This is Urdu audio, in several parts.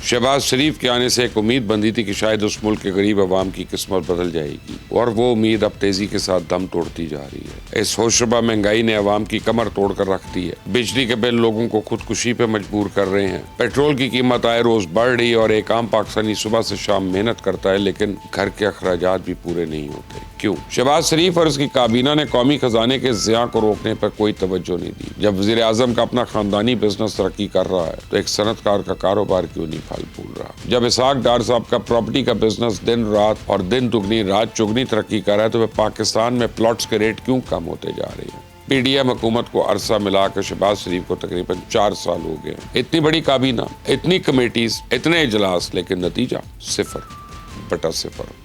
شہباز شریف کے آنے سے ایک امید بندی تھی کہ شاید اس ملک کے غریب عوام کی قسمت بدل جائے گی، اور وہ امید اب تیزی کے ساتھ دم توڑتی جا رہی ہے۔ اس ہوشربا مہنگائی نے عوام کی کمر توڑ کر رکھ دی ہے۔ بجلی کے بل لوگوں کو خودکشی پہ مجبور کر رہے ہیں۔ پیٹرول کی قیمت آئے روز بڑھ رہی ہے اور ایک عام پاکستانی صبح سے شام محنت کرتا ہے لیکن گھر کے اخراجات بھی پورے نہیں ہوتے۔ کیوں؟ شہباز شریف اور اس کی کابینہ نے قومی خزانے کے ضیاع کو روکنے پر کوئی توجہ نہیں دی۔ جب وزیر اعظم کا اپنا خاندانی بزنس ترقی کر رہا ہے تو ایک صنعت کار کا کاروبار کیوں نہیں پھل پھول رہا؟ جب اسحاق ڈار صاحب کا پراپرٹی کا بزنس دن رات اور دن دگنی رات چگنی ترقی کر رہا ہے تو پھر پاکستان میں پلاٹس کے ریٹ کیوں کم ہوتے جا رہے ہیں؟ پی ڈی ایم حکومت کو عرصہ ملا کر شہباز شریف کو تقریباً 4 سال ہو گئے۔ اتنی بڑی کابینہ، اتنی کمیٹیز، اتنے اجلاس، لیکن نتیجہ 0/0۔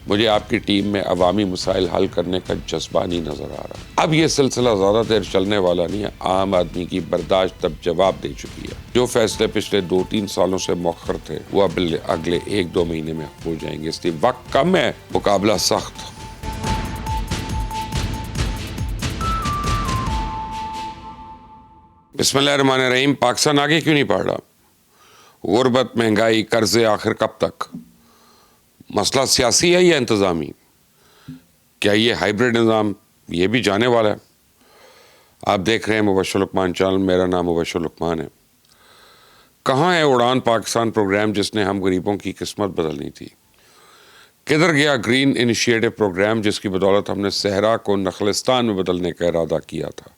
مجھے آپ کی ٹیم میں عوامی مسائل حل کرنے کا جذبہ نہیں نظر آ رہا۔ اب یہ سلسلہ زیادہ دیر چلنے والا نہیں ہے۔ عام آدمی کی برداشت اب جواب دے چکی ہے۔ جو فیصلے پچھلے 2-3 سالوں سے مؤخر تھے وہ اب اگلے 1-2 مہینے میں ہو جائیں گے، اس لیے وقت کم ہے، مقابلہ سخت۔ بسم اللہ الرحمن الرحیم۔ پاکستان آگے کیوں نہیں بڑھ رہا؟ غربت، مہنگائی، قرضے، آخر کب تک؟ مسئلہ سیاسی ہے یا انتظامی؟ کیا یہ ہائیبرڈ نظام یہ بھی جانے والا ہے؟ آپ دیکھ رہے ہیں مبشر لقمان چینل، میرا نام مبشر لقمان ہے۔ کہاں ہے اڑان پاکستان پروگرام جس نے ہم غریبوں کی قسمت بدلنی تھی؟ کدھر گیا گرین انیشیٹو پروگرام جس کی بدولت ہم نے صحرا کو نخلستان میں بدلنے کا ارادہ کیا تھا؟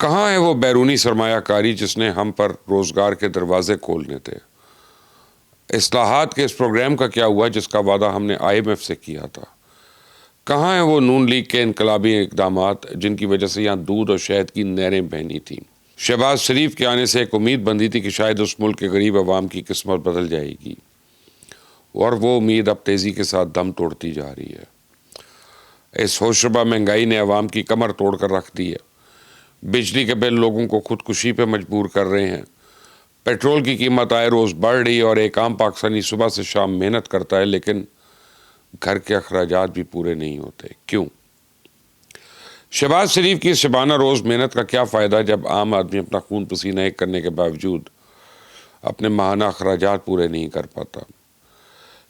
کہاں ہے وہ بیرونی سرمایہ کاری جس نے ہم پر روزگار کے دروازے کھولنے تھے؟ اصلاحات کے اس پروگرام کا کیا ہوا جس کا وعدہ ہم نے IMF سے کیا تھا؟ کہاں ہیں وہ نون لیگ کے انقلابی اقدامات جن کی وجہ سے یہاں دودھ اور شہد کی نہریں بہنی تھیں؟ شہباز شریف کے آنے سے ایک امید بندی تھی کہ شاید اس ملک کے غریب عوام کی قسمت بدل جائے گی، اور وہ امید اب تیزی کے ساتھ دم توڑتی جا رہی ہے۔ اس ہوشربا مہنگائی نے عوام کی کمر توڑ کر رکھ دی ہے۔ بجلی کے بل لوگوں کو خودکشی پہ مجبور کر رہے ہیں۔ پیٹرول کی قیمت آئے روز بڑھ رہی ہے اور ایک عام پاکستانی صبح سے شام محنت کرتا ہے لیکن گھر کے اخراجات بھی پورے نہیں ہوتے۔ کیوں؟ شہباز شریف کی شبانہ روز محنت کا کیا فائدہ جب عام آدمی اپنا خون پسینہ ایک کرنے کے باوجود اپنے ماہانہ اخراجات پورے نہیں کر پاتا؟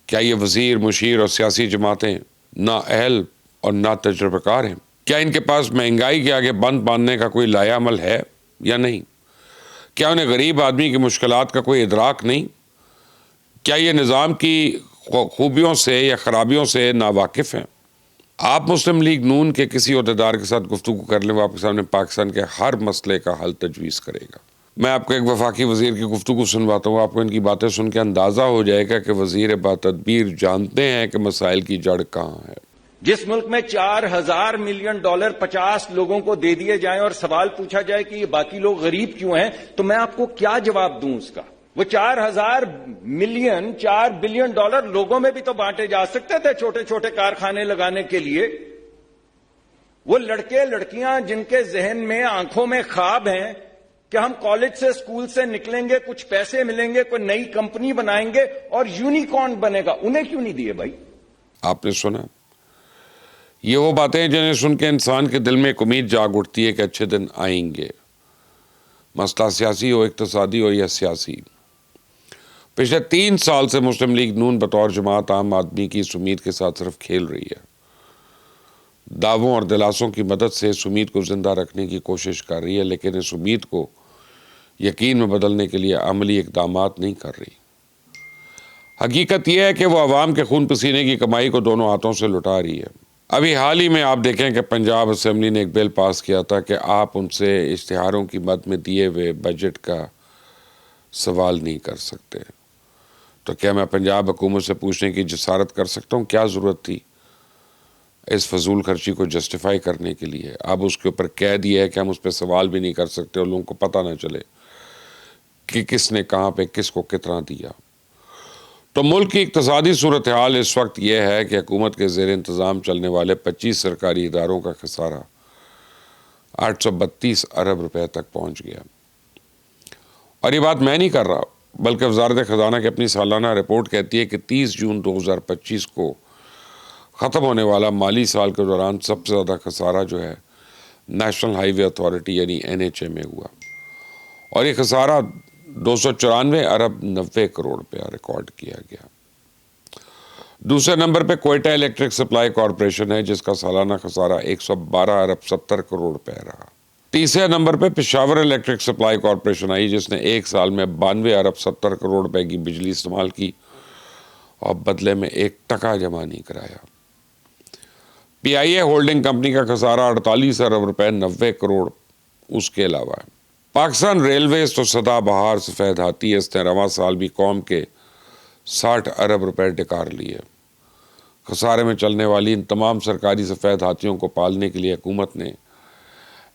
کیا یہ وزیر، مشیر اور سیاسی جماعتیں نااہل اور نا تجربہ کار ہیں؟ کیا ان کے پاس مہنگائی کے آگے بند باندھنے کا کوئی لائحہ عمل ہے یا نہیں؟ کیا انہیں غریب آدمی کی مشکلات کا کوئی ادراک نہیں؟ کیا یہ نظام کی خوبیوں سے یا خرابیوں سے ناواقف ہیں؟ آپ مسلم لیگ نون کے کسی عہدیدار کے ساتھ گفتگو کر لیں، وہ آپ کے سامنے پاکستان کے ہر مسئلے کا حل تجویز کرے گا۔ میں آپ کو ایک وفاقی وزیر کی گفتگو سنواتا ہوں، آپ کو ان کی باتیں سن کے اندازہ ہو جائے گا کہ وزیر باتدبیر جانتے ہیں کہ مسائل کی جڑ کہاں ہے۔ جس ملک میں 4000 ملین ڈالر 50 لوگوں کو دے دیے جائیں اور سوال پوچھا جائے کہ یہ باقی لوگ غریب کیوں ہیں، تو میں آپ کو کیا جواب دوں اس کا؟ وہ 4 بلین ڈالر لوگوں میں بھی تو بانٹے جا سکتے تھے چھوٹے چھوٹے کارخانے لگانے کے لیے۔ وہ لڑکے لڑکیاں جن کے ذہن میں آنکھوں میں خواب ہیں کہ ہم کالج سے اسکول سے نکلیں گے، کچھ پیسے ملیں گے، کوئی نئی کمپنی بنائیں گے اور یونیکارن بنے گا، انہیں کیوں نہیں دیے بھائی؟ آپ نے سنا؟ یہ وہ باتیں ہیں جنہیں سن کے انسان کے دل میں ایک امید جاگ اٹھتی ہے کہ اچھے دن آئیں گے، مسئلہ سیاسی ہو، اقتصادی ہو یا سیاسی۔ پچھلے 3 سال سے مسلم لیگ نون بطور جماعت عام آدمی کی اس امید کے ساتھ صرف کھیل رہی ہے، دعووں اور دلاسوں کی مدد سے اس امید کو زندہ رکھنے کی کوشش کر رہی ہے، لیکن اس امید کو یقین میں بدلنے کے لیے عملی اقدامات نہیں کر رہی۔ حقیقت یہ ہے کہ وہ عوام کے خون پسینے کی کمائی کو دونوں ہاتھوں سے لٹا رہی ہے۔ ابھی حال ہی میں آپ دیکھیں کہ پنجاب اسمبلی نے ایک بل پاس کیا تھا کہ آپ ان سے اشتہاروں کی مد میں دیے ہوئے بجٹ کا سوال نہیں کر سکتے۔ تو کیا میں پنجاب حکومت سے پوچھنے کی جسارت کر سکتا ہوں کیا ضرورت تھی اس فضول خرچی کو جسٹیفائی کرنے کے لیے؟ اب اس کے اوپر کہہ دیا ہے کہ ہم اس پہ سوال بھی نہیں کر سکتے اور لوگوں کو پتہ نہ چلے کہ کس نے کہاں پہ کس کو کتنا دیا۔ تو ملک کی اقتصادی صورتحال اس وقت یہ ہے کہ حکومت کے زیر انتظام چلنے والے 25 سرکاری اداروں کا خسارہ 832 ارب روپے تک پہنچ گیا۔ اور یہ بات میں نہیں کر رہا، بلکہ وزارت خزانہ کی اپنی سالانہ رپورٹ کہتی ہے کہ 30 جون 2025 کو ختم ہونے والا مالی سال کے دوران سب سے زیادہ خسارہ جو ہے نیشنل ہائی وے اتھارٹی یعنی NHA میں ہوا، اور یہ خسارہ 294 ارب 90 کروڑ روپیہ ریکارڈ کیا گیا۔ دوسرے نمبر پہ کوئٹہ الیکٹرک سپلائی کارپوریشن ہے جس کا سالانہ خسارہ 112 ارب 70 کروڑ روپے رہا۔ تیسرے نمبر پہ پشاور الیکٹرک سپلائی کارپوریشن آئی جس نے ایک سال میں 92 ارب 70 کروڑ روپے کی بجلی استعمال کی اور بدلے میں 1 ٹکا جمع نہیں کرایا۔ پی آئی اے ہولڈنگ کمپنی کا خسارہ 48 ارب روپے 90 کروڑ اس کے علاوہ ہے۔ پاکستان ریلویز تو سدا بہار سفید ہاتھی ہے، اس نے رواں سال بھی قوم کے 60 ارب روپے ڈکار لیے۔ خسارے میں چلنے والی ان تمام سرکاری سفید ہاتھیوں کو پالنے کے لیے حکومت نے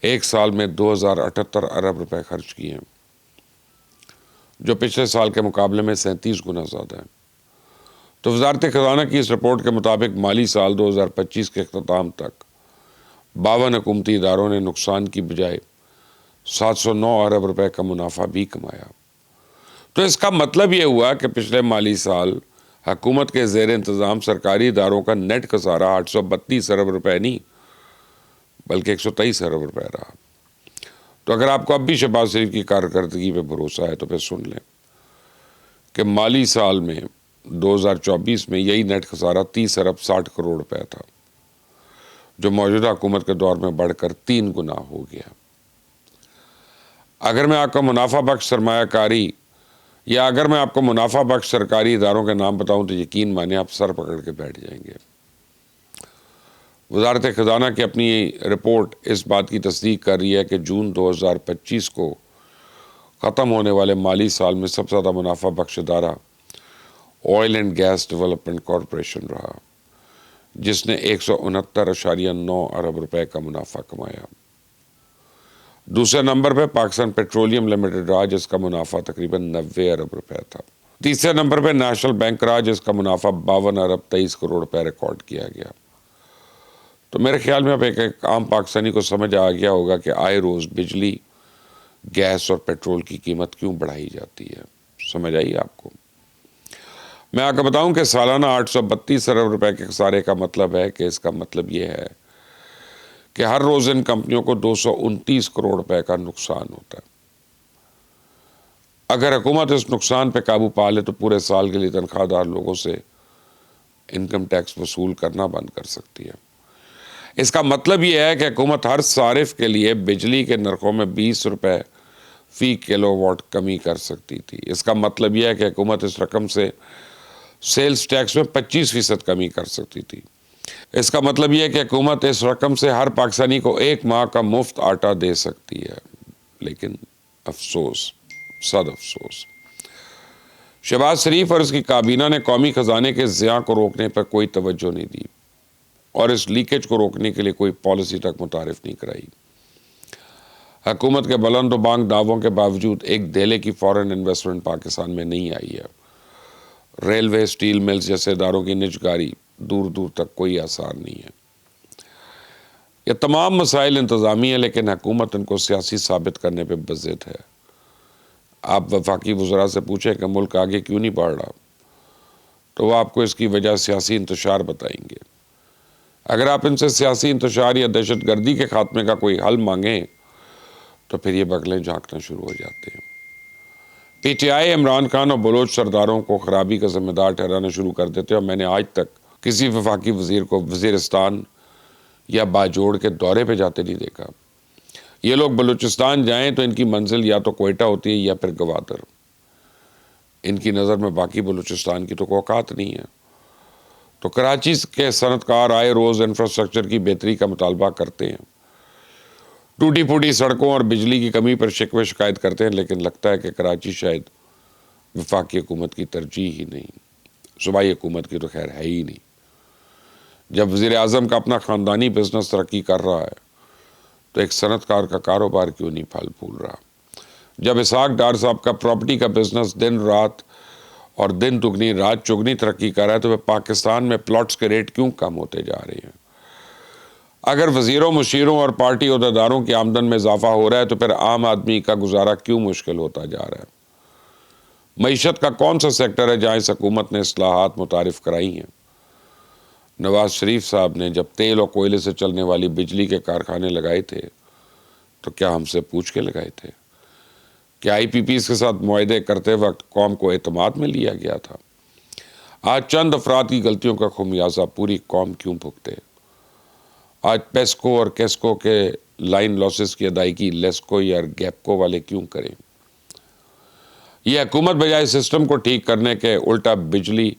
ایک سال میں 2078 ارب روپے خرچ کیے ہیں، جو پچھلے سال کے مقابلے میں 37 گنا زیادہ ہے۔ تو وزارت خزانہ کی اس رپورٹ کے مطابق مالی سال 2025 کے اختتام تک 52 حکومتی اداروں نے نقصان کی بجائے 709 ارب روپے کا منافع بھی کمایا۔ تو اس کا مطلب یہ ہوا کہ پچھلے مالی سال حکومت کے زیر انتظام سرکاری اداروں کا نیٹ خسارہ 832 ارب روپے نہیں بلکہ 123 ارب روپے رہا۔ تو اگر آپ کو اب بھی شہباز شریف کی کارکردگی پہ بھروسہ ہے تو پھر سن لیں کہ مالی سال میں 2024 میں یہی نیٹ خسارہ 30 ارب 60 کروڑ روپے تھا، جو موجودہ حکومت کے دور میں بڑھ کر 3 گنا ہو گیا۔ اگر میں آپ کو منافع بخش سرمایہ کاری یا اگر میں آپ کو منافع بخش سرکاری اداروں کے نام بتاؤں تو یقین مانیں آپ سر پکڑ کے بیٹھ جائیں گے۔ وزارت خزانہ کی اپنی رپورٹ اس بات کی تصدیق کر رہی ہے کہ جون 2025 کو ختم ہونے والے مالی سال میں سب سے زیادہ منافع بخش ادارہ oil and gas development corporation رہا، جس نے 169.9 ارب روپے کا منافع کمایا۔ دوسرے نمبر پہ پاکستان پیٹرولیم لمیٹڈ رہا جس کا منافع تقریباً 90 ارب روپے تھا۔ تیسرے نمبر پہ نیشنل بینک رہا جس کا منافع 52 ارب 23 کروڑ روپے ریکارڈ کیا گیا۔ تو میرے خیال میں اب ایک عام پاکستانی کو سمجھ آ گیا ہوگا کہ آئے روز بجلی، گیس اور پیٹرول کی قیمت کیوں بڑھائی جاتی ہے۔ سمجھ آئیے آپ کو؟ میں آپ کو بتاؤں کہ سالانہ 832 ارب روپے کے خسارے کا مطلب ہے کہ اس کا مطلب یہ ہے کہ ہر روز ان کمپنیوں کو 229 کروڑ روپے کا نقصان ہوتا ہے۔ اگر حکومت اس نقصان پہ قابو پا لے تو پورے سال کے لیے تنخواہ دار لوگوں سے انکم ٹیکس وصول کرنا بند کر سکتی ہے۔ اس کا مطلب یہ ہے کہ حکومت ہر صارف کے لیے بجلی کے نرخوں میں 20 روپے فی کلو واٹ کمی کر سکتی تھی۔ اس کا مطلب یہ ہے کہ حکومت اس رقم سے سیلز ٹیکس میں 25% کمی کر سکتی تھی۔ اس کا مطلب یہ ہے کہ حکومت اس رقم سے ہر پاکستانی کو 1 ماہ کا مفت آٹا دے سکتی ہے۔ لیکن افسوس، صد افسوس، شہباز شریف اور اس کی کابینہ نے قومی خزانے کے زیاں کو روکنے پر کوئی توجہ نہیں دی اور اس لیکیج کو روکنے کے لیے کوئی پالیسی تک متعارف نہیں کرائی۔ حکومت کے بلند و بانگ دعووں کے باوجود ایک دھیلے کی فورن انویسٹمنٹ پاکستان میں نہیں آئی ہے۔ ریلوے، سٹیل ملز جیسے اداروں کی نجکاری دور دور تک کوئی آثار نہیں ہے۔ یہ تمام مسائل انتظامی ہیں لیکن حکومت ان کو سیاسی ثابت کرنے پہ بضد ہے۔ آپ وفاقی وزراء سے پوچھیں کہ ملک آگے کیوں نہیں بڑھ رہا تو وہ آپ کو اس کی وجہ سیاسی انتشار بتائیں گے۔ اگر آپ ان سے سیاسی انتشار یا دہشت گردی کے خاتمے کا کوئی حل مانگیں تو پھر یہ بغلیں جھانکنا شروع ہو جاتے ہیں۔ P T I Imran Khan اور بلوچ سرداروں کو خرابی کا ذمہ دار ٹھہرانا شروع کر دیتے اور میں نے آج تک کسی وفاقی وزیر کو وزیرستان یا باجوڑ کے دورے پہ جاتے نہیں دیکھا۔ یہ لوگ بلوچستان جائیں تو ان کی منزل یا تو کوئٹہ ہوتی ہے یا پھر گوادر۔ ان کی نظر میں باقی بلوچستان کی تو کوئی اوقات نہیں ہے۔ تو کراچی کے صنعت کار آئے روز انفراسٹرکچر کی بہتری کا مطالبہ کرتے ہیں، ٹوٹی پھوٹی سڑکوں اور بجلی کی کمی پر شکوے شکایت کرتے ہیں، لیکن لگتا ہے کہ کراچی شاید وفاقی حکومت کی ترجیح ہی نہیں، صوبائی حکومت کی تو خیر ہے ہی نہیں۔ جب وزیر اعظم کا اپنا خاندانی بزنس ترقی کر رہا ہے تو ایک صنعت کار کا کاروبار کیوں نہیں پھل پھول رہا؟ جب اسحاق ڈار صاحب کا پراپرٹی کا بزنس دن رات اور دن دگنی رات چگنی ترقی کر رہا ہے تو پھر پاکستان میں پلاٹس کے ریٹ کیوں کم ہوتے جا رہے ہیں؟ اگر وزیروں، مشیروں اور پارٹی عہدیداروں کی آمدن میں اضافہ ہو رہا ہے تو پھر عام آدمی کا گزارا کیوں مشکل ہوتا جا رہا ہے؟ معیشت کا کون سا سیکٹر ہے جہاں اس حکومت نے اصلاحات متعارف کرائی ہیں؟ نواز شریف صاحب نے جب تیل اور کوئلے سے چلنے والی بجلی کے کارخانے لگائے تھے تو کیا ہم سے پوچھ کے لگائے تھے؟ کہ آئی پی پیز کے ساتھ معاہدے کرتے وقت قوم کو اعتماد میں لیا گیا تھا؟ آج چند افراد کی غلطیوں کا خمیازہ پوری قوم کیوں بھگتے؟ آج پیسکو اور کیسکو کے لائن لاسز کی ادائیگی لیسکو یا گیپکو والے کیوں کریں؟ یہ حکومت بجائے سسٹم کو ٹھیک کرنے کے الٹا بجلی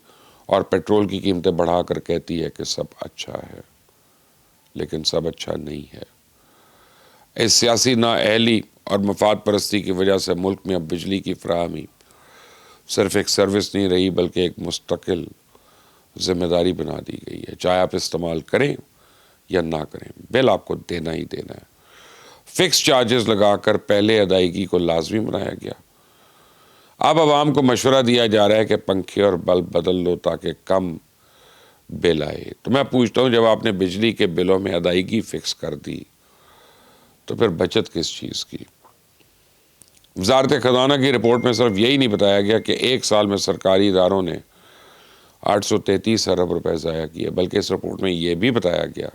اور پیٹرول کی قیمتیں بڑھا کر کہتی ہے کہ سب اچھا ہے، لیکن سب اچھا نہیں ہے۔ اس سیاسی نااہلی اور مفاد پرستی کی وجہ سے ملک میں اب بجلی کی فراہمی صرف ایک سروس نہیں رہی بلکہ ایک مستقل ذمہ داری بنا دی گئی ہے۔ چاہے آپ استعمال کریں یا نہ کریں، بل آپ کو دینا ہی دینا ہے۔ فکس چارجز لگا کر پہلے ادائیگی کو لازمی بنایا گیا۔ اب عوام کو مشورہ دیا جا رہا ہے کہ پنکھے اور بلب بدل لو تاکہ کم بل آئے۔ تو میں پوچھتا ہوں، جب آپ نے بجلی کے بلوں میں ادائیگی فکس کر دی تو پھر بچت کس چیز کی؟ وزارت خزانہ کی رپورٹ میں صرف یہی نہیں بتایا گیا کہ ایک سال میں سرکاری اداروں نے 833 ارب روپے ضائع کیے، بلکہ اس رپورٹ میں یہ بھی بتایا گیا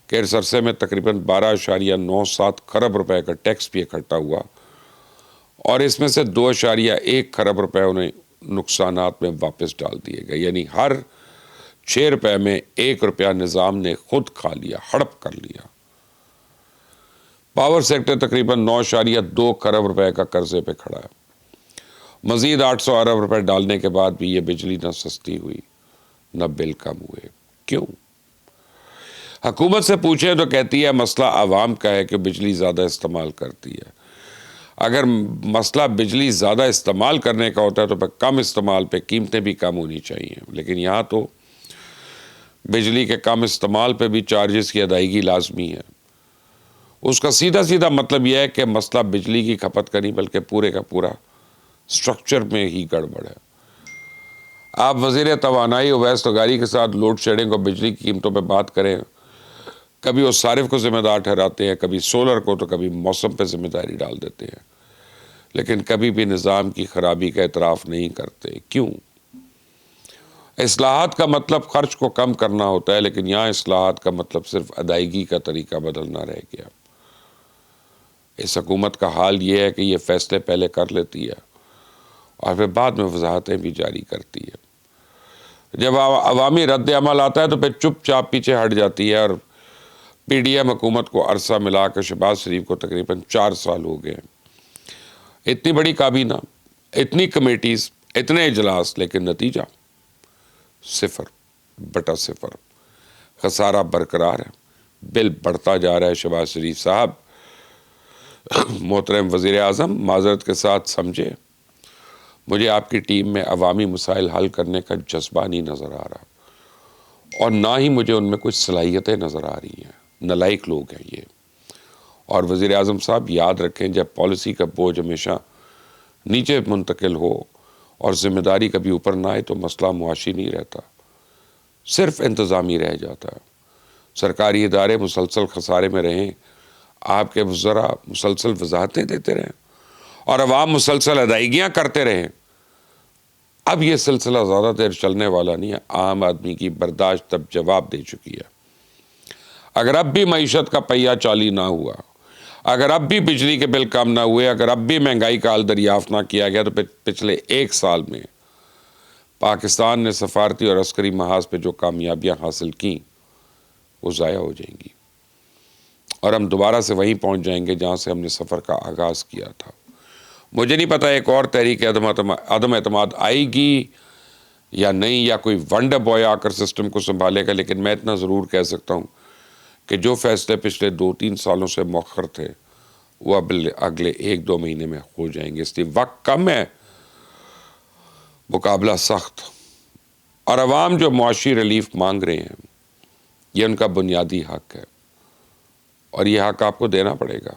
کہ اس عرصے میں تقریباً 12.97 خرب روپے کا ٹیکس بھی اکٹھا ہوا، اور اس میں سے 2.1 خرب روپے انہیں نقصانات میں واپس ڈال دیے گئے، یعنی ہر 6 روپے میں 1 روپیہ نظام نے خود کھا لیا، ہڑپ کر لیا۔ پاور سیکٹر تقریباً 9.2 خرب روپے کا قرضے پہ کھڑا ہے۔ مزید 800 ارب روپے ڈالنے کے بعد بھی یہ بجلی نہ سستی ہوئی نہ بل کم ہوئے۔ کیوں؟ حکومت سے پوچھیں تو کہتی ہے مسئلہ عوام کا ہے کہ بجلی زیادہ استعمال کرتی ہے۔ اگر مسئلہ بجلی زیادہ استعمال کرنے کا ہوتا ہے تو پھر کم استعمال پہ قیمتیں بھی کم ہونی چاہیے، لیکن یہاں تو بجلی کے کم استعمال پہ بھی چارجز کی ادائیگی لازمی ہے۔ اس کا سیدھا مطلب یہ ہے کہ مسئلہ بجلی کی کھپت کا نہیں بلکہ پورے کا پورا سٹرکچر میں ہی گڑبڑ ہے۔ آپ وزیر توانائی اویس لغاری کے ساتھ لوڈ شیڈنگ اور بجلی کی قیمتوں پہ بات کریں، کبھی وہ صارف کو ذمہ دار ٹھہراتے ہیں، کبھی سولر کو، تو کبھی موسم پہ ذمہ داری ڈال دیتے ہیں، لیکن کبھی بھی نظام کی خرابی کا اعتراف نہیں کرتے۔ کیوں؟ اصلاحات کا مطلب خرچ کو کم کرنا ہوتا ہے، لیکن یہاں اصلاحات کا مطلب صرف ادائیگی کا طریقہ بدلنا رہ گیا۔ اس حکومت کا حال یہ ہے کہ یہ فیصلے پہلے کر لیتی ہے اور پھر بعد میں وضاحتیں بھی جاری کرتی ہے۔ جب عوامی رد عمل آتا ہے تو پھر چپ چاپ پیچھے ہٹ جاتی ہے، اور پی ڈی ایم حکومت کو عرصہ ملا کر شہباز شریف کو تقریباً 4 سال ہو گئے۔ اتنی بڑی کابینہ، اتنی کمیٹیز، اتنے اجلاس، لیکن نتیجہ 0/0۔ خسارہ برقرار ہے، بل بڑھتا جا رہا ہے۔ شہباز شریف صاحب، محترم وزیر اعظم، معذرت کے ساتھ سمجھے، مجھے آپ کی ٹیم میں عوامی مسائل حل کرنے کا جذبہ نہیں نظر آ رہا، اور نہ ہی مجھے ان میں کچھ صلاحیتیں نظر آ رہی ہیں۔ نالائق لوگ ہیں یہ۔ اور وزیر اعظم صاحب یاد رکھیں، جب پالیسی کا بوجھ ہمیشہ نیچے منتقل ہو اور ذمہ داری کبھی اوپر نہ آئے تو مسئلہ معاشی نہیں رہتا، صرف انتظامی رہ جاتا ہے۔ سرکاری ادارے مسلسل خسارے میں رہیں، آپ کے وزراء مسلسل وضاحتیں دیتے رہیں، اور عوام مسلسل ادائیگیاں کرتے رہیں۔ اب یہ سلسلہ زیادہ دیر چلنے والا نہیں ہے۔ عام آدمی کی برداشت تب جواب دے چکی ہے۔ اگر اب بھی معیشت کا پہیہ چالی نہ ہوا، اگر اب بھی بجلی کے بل کم نہ ہوئے، اگر اب بھی مہنگائی کا حل دریافت نہ کیا گیا، تو پچھلے 1 سال میں پاکستان نے سفارتی اور عسکری محاذ پہ جو کامیابیاں حاصل کی وہ ضائع ہو جائیں گی، اور ہم دوبارہ سے وہیں پہنچ جائیں گے جہاں سے ہم نے سفر کا آغاز کیا تھا۔ مجھے نہیں پتا ایک اور تحریک عدم اعتماد آئے گی یا نہیں، یا کوئی ونڈر بوائے آ کر سسٹم کو سنبھالے گا، لیکن میں اتنا ضرور کہہ سکتا ہوں کہ جو فیصلے پچھلے 2-3 سالوں سے مؤخر تھے وہ اب اگلے 1-2 مہینے میں ہو جائیں گے۔ اس لیے وقت کم ہے، مقابلہ سخت، اور عوام جو معاشی ریلیف مانگ رہے ہیں یہ ان کا بنیادی حق ہے، اور یہ حق آپ کو دینا پڑے گا۔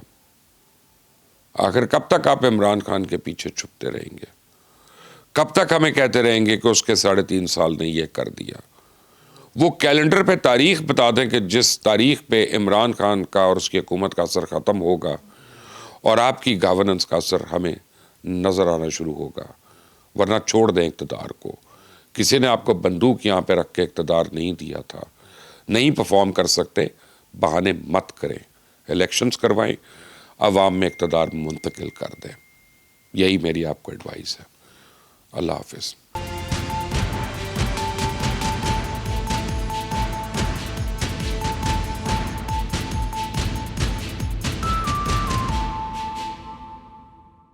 آخر کب تک آپ عمران خان کے پیچھے چھپتے رہیں گے؟ کب تک ہمیں کہتے رہیں گے کہ اس کے 3.5 سال نے یہ کر دیا؟ وہ کیلنڈر پہ تاریخ بتا دیں کہ جس تاریخ پہ عمران خان کا اور اس کی حکومت کا اثر ختم ہوگا اور آپ کی گورننس کا اثر ہمیں نظر آنا شروع ہوگا، ورنہ چھوڑ دیں اقتدار کو۔ کسی نے آپ کو بندوق یہاں پہ رکھ کے اقتدار نہیں دیا تھا۔ نہیں پرفارم کر سکتے، بہانے مت کریں، الیکشنز کروائیں، عوام میں اقتدار منتقل کر دیں۔ یہی میری آپ کو ایڈوائس ہے. اللہ حافظ.